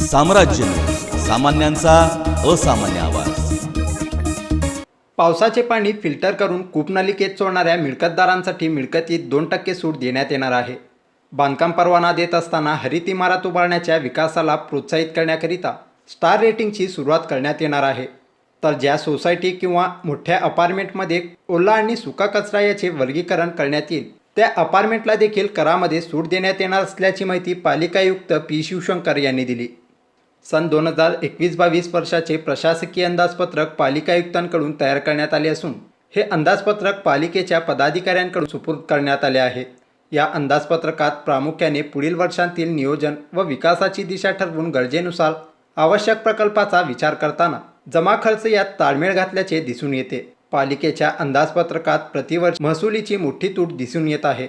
साम्राज्य न्यूज, सामान्यांचा असामान्य आवाज। पावसाचे पाणी फिल्टर करून कूपनलिकेत सोडणाऱ्या मिळकतदारांसाठी मिळकतीत 2% सूट देण्यात येणार आहे। बांधकाम परवाना देत असताना हरित इमारत उभारण्याच्या विकासाला प्रोत्साहित करण्याकरिता स्टार रेटिंगची सुरुवात करण्यात येणार आहे। तर ज्या सोसायटी किंवा मोठ्या अपार्टमेंटमध्ये ओला आणि सुका कचरा याचे वर्गीकरण करण्यात येईल त्या अपार्टमेंटला देखील करामध्ये सूट देण्यात येणार असल्याची माहिती पालिका आयुक्त पी शिवशंकर यांनी दिली। सन 2021-22 वर्षाचे प्रशासकीय अंदाजपत्रक पालिका आयुक्तांकडून तयार करण्यात आले असून हे अंदाजपत्रक पालिकेच्या पदाधिकाऱ्यांकडून सुपूर्द करण्यात आले आहे। या अंदाजपत्रकात प्रामुख्याने पुढील वर्षांतील नियोजन व विकासाची दिशा ठरवून गरजेनुसार आवश्यक प्रकल्पाचा विचार करताना जमा खर्च यात ताळमेळ घातल्याचे दिसून येते। पालिकेच्या अंदाजपत्रकात प्रतिवर्ष महसुलीची मोठी तूट दिसून येत आहे,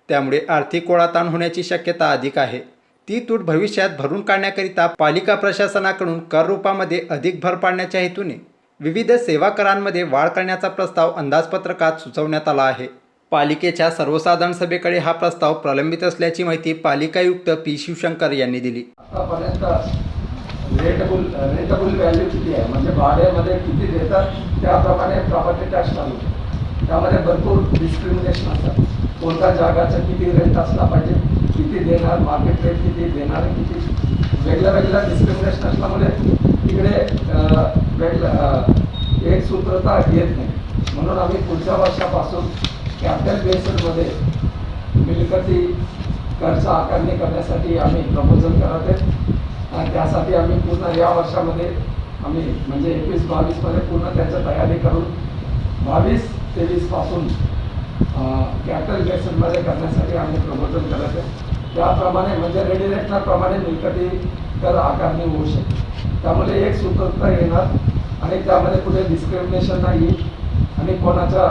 त्यामुळे आर्थिक ओढाताण होण्याची शक्यता अधिक आहे। ती तूट भविष्यात भरून काढण्याकरिता पालिका प्रशासनाकडून कर रूपामध्ये अधिक भर पाडण्याच्या हेतूने विविध सेवा करांमध्ये वाढ करण्याचा प्रस्ताव अंदाजपत्रकात सुचवण्यात आला आहे। पालिकेच्या सर्वसाधारण सभेकडे हा प्रस्ताव प्रलंबित असल्याची माहिती पालिका आयुक्त पी शिवशंकर यांनी दिली। रेंटेबल व्हॅल्यू किती आहे, म्हणजे भाड्यामध्ये किती देतात त्याप्रमाणे प्रॉपर्टी टॅक्स लागू। त्यामध्ये भरपूर डिस्क्रिमिनेशन असतात, कोणत्या जागाचा किती रेंट असला पाहिजे, किती देणार, मार्केट रेट किती देणार, किती वेगळ्या डिस्क्रिमिनेशन असल्यामुळे तिकडे एक सूत्रता येत नाही। म्हणून आम्ही पुढच्या वर्षापासून कॅपिटल बेसिसमध्ये मिळकती खर्च आकारणी करण्यासाठी आम्ही प्रपोजल करत आहे आणि त्यासाठी आम्ही पूर्ण या वर्षामध्ये आम्ही म्हणजे 21-22 मध्ये पूर्ण त्याची तयारी करून 22-23 पासून कॅपिटल बेसिसमध्ये करण्यासाठी आम्ही प्रपोजल करत आहे। त्याप्रमाणे म्हणजे रेडी रेटप्रमाणे मिळकती कर आकारणी होऊ शकते। त्यामुळे एक सूत्रता येणार आणि त्यामध्ये कुठे डिस्क्रिमिनेशन नाही आणि कोणाच्या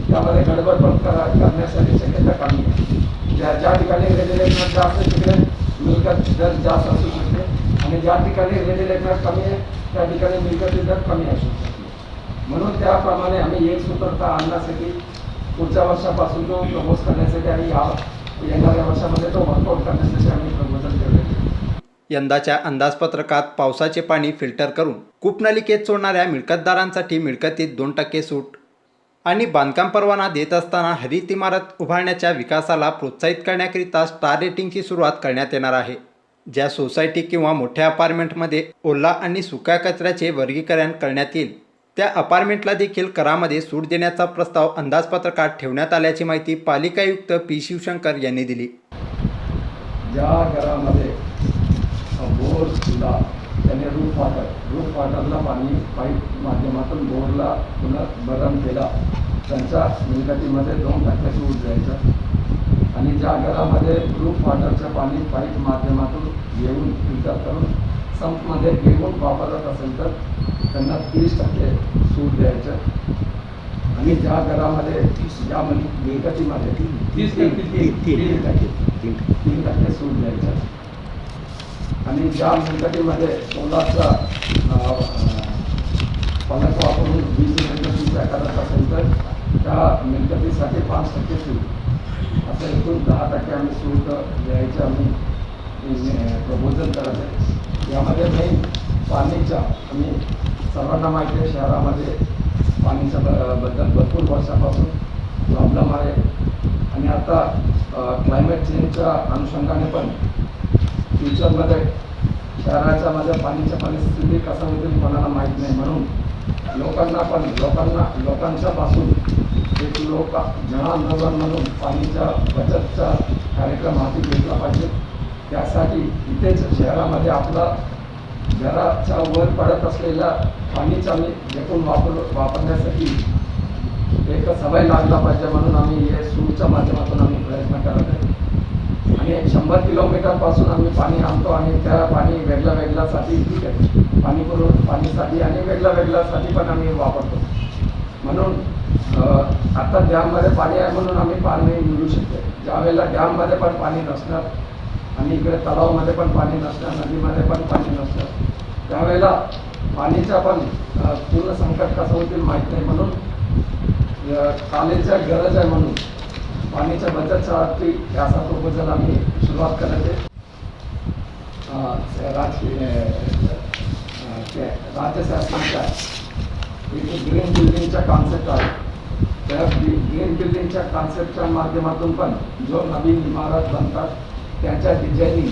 त्यामध्ये गडबड पण करण्यासाठी शक्यता कमी आहे। ज्या ठिकाणी रेडी रेट जास्त तिकडे मिळकत दर जास्त असू शकते आणि ज्या ठिकाणी रेडी रेट कमी आहे त्या ठिकाणी मिळकती दर कमी असू शकते। म्हणून त्याप्रमाणे आम्ही एक सूत्रता आणण्यासाठी पुढच्या वर्षापासून तो प्रपोज करण्यासाठी आणि येणाऱ्या वर्षामध्ये तो वर्कआउट करण्यासाठी आम्ही प्रपोजल केले। यंदाच्या अंदाजपत्रकात पावसाचे पाणी फिल्टर करून कूपनलिकेत सोडणाऱ्या मिळकतदारांसाठी मिळकतीत 2% सूट आणि बांधकाम परवाना देत असताना हरित इमारत उभारण्याच्या विकासाला प्रोत्साहित करण्याकरिता स्टार रेटिंगची सुरुवात करण्यात येणार आहे। ज्या सोसायटी किंवा मोठ्या अपार्टमेंटमध्ये ओला आणि सुक्या कचऱ्याचे वर्गीकरण करण्यात येईल त्या अपार्टमेंटला देखील करामध्ये सूट देण्याचा प्रस्ताव अंदाजपत्रकात ठेवण्यात आल्याची माहिती पालिका आयुक्त पी शिवशंकर यांनी दिली। ज्या घरामध्ये बोर सुद्धा त्याने रूफ वॉटरला पाणी पाईप माध्यमातून बोरला पुनर्भरण केला त्यांच्या मिळकतीमध्ये 2% सूट द्यायचं आणि ज्या घरामध्ये रूफ वॉटरचं पाणी पाईप माध्यमातून घेऊन फिल्टर करून संपमध्ये घेऊन वापरत असेल तर त्यांना 30% सूट द्यायचं आणि ज्या घरामध्ये ज्या मिळकतीमध्ये 3% सूट द्यायचं आणि ज्या मिळकतीमध्ये सोलारचा फलक वापरून वीज निर्मिती करत असेल तर त्या मिळकतीसाठी 5% सूट असं एकूण 10% आम्ही सूट द्यायचं आम्ही प्रपोजल करत आहे। यामध्ये मेन पाणीच्या आम्ही सर्वांना माहिती आहे शहरामध्ये पाणीच्या बद्दल भरपूर वर्षापासून प्रॉब्लेम आहे आणि आता क्लायमेट चेंजच्या अनुषंगाने पण फ्युचरमध्ये शहराच्या मध्ये पाणीच्या परिस्थिती कसं होतील कोणाला माहीत नाही। म्हणून लोकांच्या पासून एक लोक जनआंदोलन म्हणून पाणीच्या बचतचा कार्यक्रम हाती घेतला पाहिजे। त्यासाठी इथेच शहरामध्ये आपला घराच्या वर पडत असलेल्या पाणीचा एकूण वापरण्यासाठी एक सवय लागला पाहिजे। म्हणून आम्ही हे सूटच्या माध्यमातून आम्ही प्रयत्न करत आहे आणि 100 किलोमीटरपासून आम्ही पाणी आणतो आणि त्या पाणी वेगळ्यासाठी ठीक आहे पाणीसाठी आणि वेगळ्यासाठी पण आम्ही वापरतो। म्हणून आता डॅममध्ये पाणी आहे म्हणून आम्ही पाणी मिळू शकते। ज्यावेळेला डॅममध्ये पण पाणी नसणार आणि इकडे तलावामध्ये पण पाणी नसणार, नदीमध्ये पण पाणी नसणार, त्यावेळेला पाणीचा पण पूर्ण संकट कसं होतील माहीत नाही। म्हणून काळेच्या गरज आहे म्हणून पाणीच्या बचतसाठी असा प्रपोजल आम्ही सुरुवात करत आहे। राज्य शासनाच्या एक ग्रीन बिल्डिंगच्या कॉन्सेप्ट आहे. त्या ग्रीन बिल्डिंगच्या कॉन्सेप्टच्या माध्यमातून पण जो नवीन इमारत बनतात त्यांच्या डिझायनिंग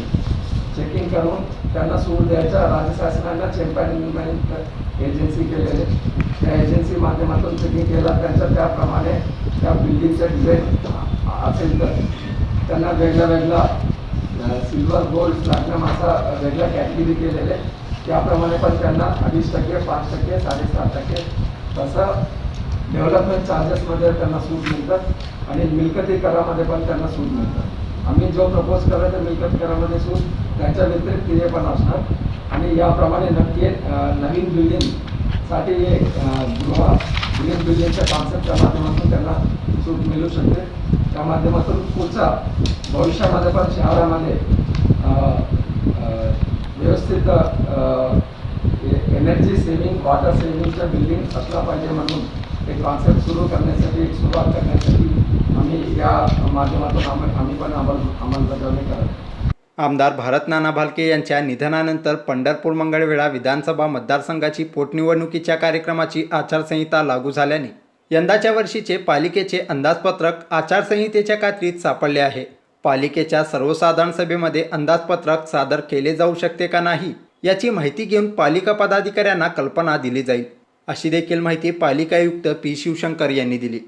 चेकिंग करून त्यांना सूट द्यायच्या राज्य शासनानं चॅम्पियनमेंट एजन्सी केलेले. त्या एजन्सी माध्यमातून चेकिंग केला त्यांच्या त्याप्रमाणे त्या बिल्डिंगच्या डिझाईन असेल तर त्यांना वेगळा सिल्वर गोल्ड प्लॅटिनम असा वेगळ्या कॅटेगरी केलेले. त्याप्रमाणे पण त्यांना 2.5%, 5%, 7.5% तसं डेव्हलपमेंट चार्जेसमध्ये त्यांना सूट मिळतात आणि मिळकती करामध्ये पण त्यांना सूट मिळतात. आम्ही जो प्रपोज करायचा मिळकत करामध्ये सूट त्याच्या व्यतिरिक्त हे पण असणार आणि याप्रमाणे नक्की नवीन बिल्डिंगसाठी ग्रीन बिल्डिंगच्या कॉन्सेप्टच्या माध्यमातून त्यांना सूट मिळू शकते. त्या माध्यमातून पुढचा भविष्यामध्ये पण शहरामध्ये व्यवस्थित एनर्जी सेविंग वॉटर सेविंगच्या बिल्डिंग असला पाहिजे म्हणून एक कॉन्सेप्ट सुरू करण्यासाठी एक सुरुवात करण्यासाठी आम्ही या माध्यमातून आम्ही पण अंमलबजावणी करत. आमदार भारत नाना भालके यांच्या निधनानंतर पंढरपूर मंगळवेढा विधानसभा मतदारसंघाची पोटनिवडणुकीच्या कार्यक्रमाची आचारसंहिता लागू झाल्याने यंदाच्या वर्षीचे पालिकेचे अंदाजपत्रक आचारसंहितेच्या कात्रीत सापडले आहे. पालिकेच्या सर्वसाधारण सभेमध्ये अंदाजपत्रक सादर केले जाऊ शकते का नाही याची माहिती घेऊन पालिका पदाधिकाऱ्यांना कल्पना दिली जाईल, अशी देखील माहिती पालिका आयुक्त पी. शिवशंकर यांनी दिली.